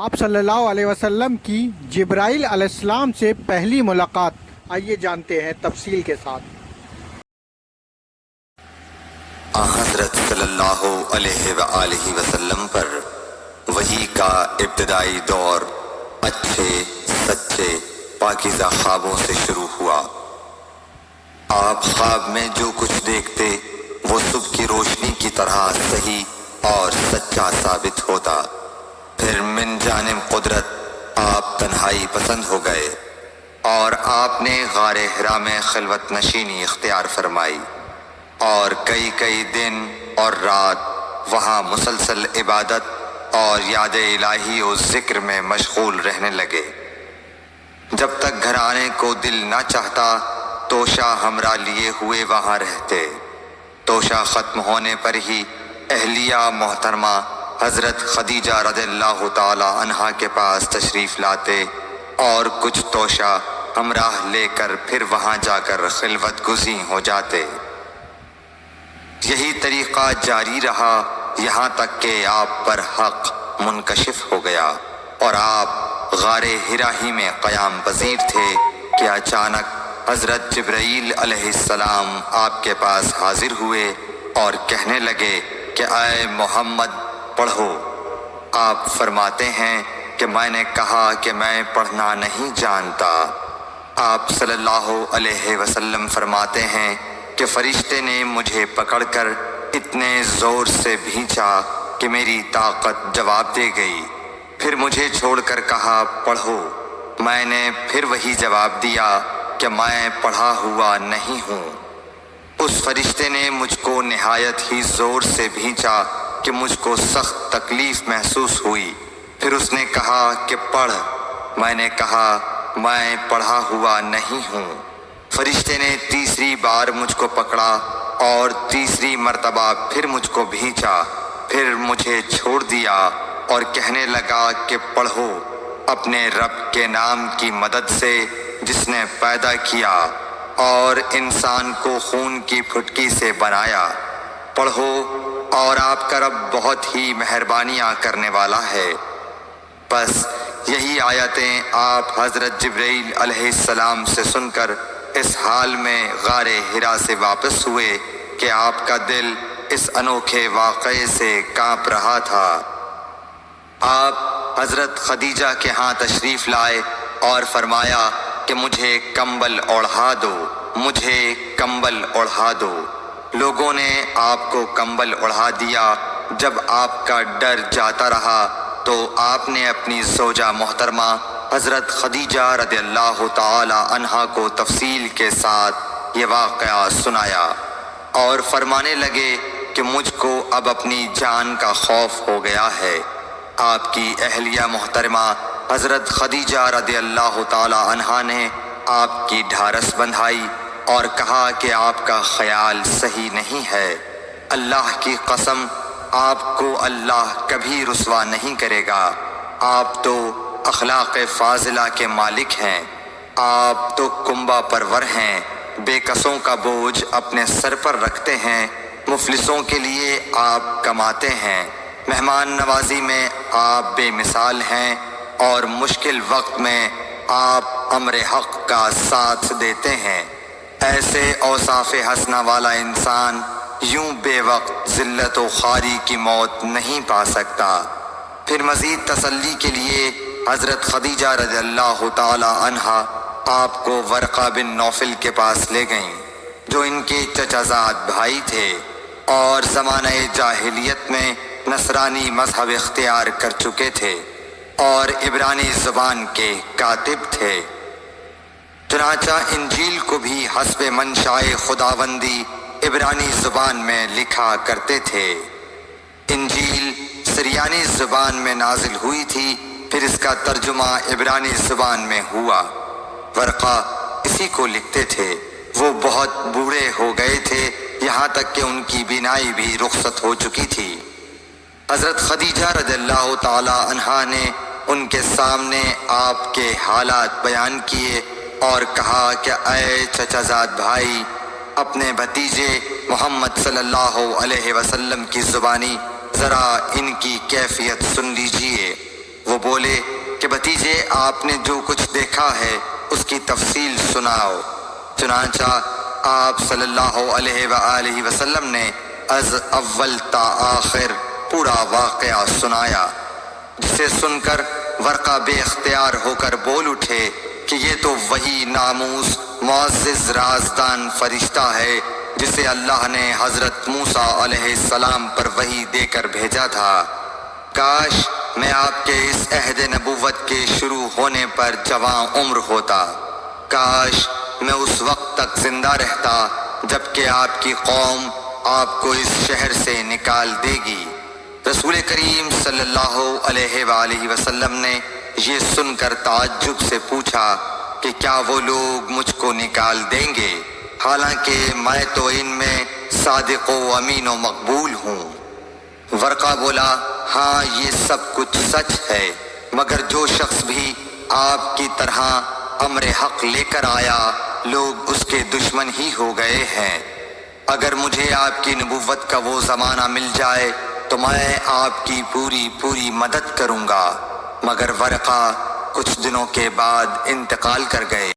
آپ صلی اللہ علیہ وسلم کی جبرائیل علیہ السلام سے پہلی ملاقات، آئیے جانتے ہیں تفصیل کے ساتھ۔ حضرت صلی اللہ علیہ وآلہ وسلم پر وحی کا ابتدائی دور اچھے سچے پاکیزہ خوابوں سے شروع ہوا۔ آپ خواب میں جو کچھ دیکھتے وہ صبح کی روشنی کی طرح صحیح اور سچا ثابت ہوتا۔ پھر من جانب قدرت آپ تنہائی پسند ہو گئے اور آپ نے غار حرا میں خلوت نشینی اختیار فرمائی اور کئی دن اور رات وہاں مسلسل عبادت اور یاد الہی و ذکر میں مشغول رہنے لگے۔ جب تک گھر آنے کو دل نہ چاہتا توشہ ہمراہ لیے ہوئے وہاں رہتے۔ توشہ ختم ہونے پر ہی اہلیہ محترمہ حضرت خدیجہ رضی اللہ تعالی عنہا کے پاس تشریف لاتے اور کچھ توشہ ہمراہ لے کر پھر وہاں جا کر خلوت گزین ہو جاتے۔ یہی طریقہ جاری رہا یہاں تک کہ آپ پر حق منکشف ہو گیا اور آپ غار حرا ہی میں قیام پذیر تھے کہ اچانک حضرت جبرائیل علیہ السلام آپ کے پاس حاضر ہوئے اور کہنے لگے کہ اے محمد پڑھو۔ آپ فرماتے ہیں کہ میں نے کہا کہ میں پڑھنا نہیں جانتا۔ آپ صلی اللہ علیہ وسلم فرماتے ہیں کہ فرشتے نے مجھے پکڑ کر اتنے زور سے بھینچا کہ میری طاقت جواب دے گئی۔ پھر مجھے چھوڑ کر کہا پڑھو۔ میں نے پھر وہی جواب دیا کہ میں پڑھا ہوا نہیں ہوں۔ اس فرشتے نے مجھ کو نہایت ہی زور سے بھینچا کہ مجھ کو سخت تکلیف محسوس ہوئی۔ پھر اس نے کہا کہ پڑھ۔ میں نے کہا میں پڑھا ہوا نہیں ہوں۔ فرشتے نے تیسری بار مجھ کو پکڑا اور تیسری مرتبہ پھر مجھ کو بھینچا، پھر مجھے چھوڑ دیا اور کہنے لگا کہ پڑھو اپنے رب کے نام کی مدد سے جس نے پیدا کیا اور انسان کو خون کی پھٹکی سے بنایا۔ پڑھو اور آپ کا رب بہت ہی مہربانیاں کرنے والا ہے۔ بس یہی آیتیں آپ حضرت جبرائیل علیہ السلام سے سن کر اس حال میں غار حرا سے واپس ہوئے کہ آپ کا دل اس انوکھے واقعے سے کانپ رہا تھا۔ آپ حضرت خدیجہ کے ہاں تشریف لائے اور فرمایا کہ مجھے کمبل اوڑھا دو، مجھے کمبل اوڑھا دو۔ لوگوں نے آپ کو کمبل اوڑھا دیا۔ جب آپ کا ڈر جاتا رہا تو آپ نے اپنی زوجہ محترمہ حضرت خدیجہ رضی اللہ تعالی عنہا کو تفصیل کے ساتھ یہ واقعہ سنایا اور فرمانے لگے کہ مجھ کو اب اپنی جان کا خوف ہو گیا ہے۔ آپ کی اہلیہ محترمہ حضرت خدیجہ رضی اللہ تعالی عنہا نے آپ کی ڈھارس بندھائی اور کہا کہ آپ کا خیال صحیح نہیں ہے۔ اللہ کی قسم آپ کو اللہ کبھی رسوا نہیں کرے گا۔ آپ تو اخلاق فاضلہ کے مالک ہیں، آپ تو کنبہ پرور ہیں، بے کسوں کا بوجھ اپنے سر پر رکھتے ہیں، مفلسوں کے لیے آپ کماتے ہیں، مہمان نوازی میں آپ بے مثال ہیں اور مشکل وقت میں آپ امر حق کا ساتھ دیتے ہیں۔ ایسے اوصاف حسنہ والا انسان یوں بے وقت ذلت و خواری کی موت نہیں پا سکتا۔ پھر مزید تسلی کے لیے حضرت خدیجہ رضی اللہ تعالی عنہا آپ کو ورقہ بن نوفل کے پاس لے گئیں جو ان کے چچا زاد بھائی تھے اور زمانہ جاہلیت میں نصرانی مذہب اختیار کر چکے تھے اور عبرانی زبان کے کاتب تھے۔ چنانچہ انجیل کو بھی حسب منشائے خداوندی عبرانی زبان میں لکھا کرتے تھے۔ انجیل سریانی زبان میں نازل ہوئی تھی، پھر اس کا ترجمہ عبرانی زبان میں ہوا۔ ورقہ اسی کو لکھتے تھے۔ وہ بہت بوڑھے ہو گئے تھے، یہاں تک کہ ان کی بینائی بھی رخصت ہو چکی تھی۔ حضرت خدیجہ رضی اللہ تعالی عنہا نے ان کے سامنے آپ کے حالات بیان کیے اور کہا کہ اے چچا زاد بھائی، اپنے بھتیجے محمد صلی اللہ علیہ وسلم کی زبانی ذرا ان کی کیفیت سن لیجئے۔ وہ بولے کہ بھتیجے آپ نے جو کچھ دیکھا ہے اس کی تفصیل سناؤ۔ چنانچہ آپ صلی اللہ علیہ وآلہ وسلم نے از اول تا آخر پورا واقعہ سنایا، جسے سن کر ورقہ بے اختیار ہو کر بول اٹھے کہ یہ تو وہی ناموس معزز رازدان فرشتہ ہے جسے اللہ نے حضرت موسیٰ علیہ السلام پر وحی دے کر بھیجا تھا۔ کاش میں آپ کے اس عہد نبوت کے شروع ہونے پر جواں عمر ہوتا، کاش میں اس وقت تک زندہ رہتا جب کہ آپ کی قوم آپ کو اس شہر سے نکال دے گی۔ رسول کریم صلی اللہ علیہ وآلہ وسلم نے یہ سن کر تعجب سے پوچھا کہ کیا وہ لوگ مجھ کو نکال دیں گے، حالانکہ میں تو ان میں صادق و امین و مقبول ہوں۔ ورقہ بولا، ہاں یہ سب کچھ سچ ہے، مگر جو شخص بھی آپ کی طرح امر حق لے کر آیا لوگ اس کے دشمن ہی ہو گئے ہیں۔ اگر مجھے آپ کی نبوت کا وہ زمانہ مل جائے تو میں آپ کی پوری مدد کروں گا، مگر ورقہ کچھ دنوں کے بعد انتقال کر گئے۔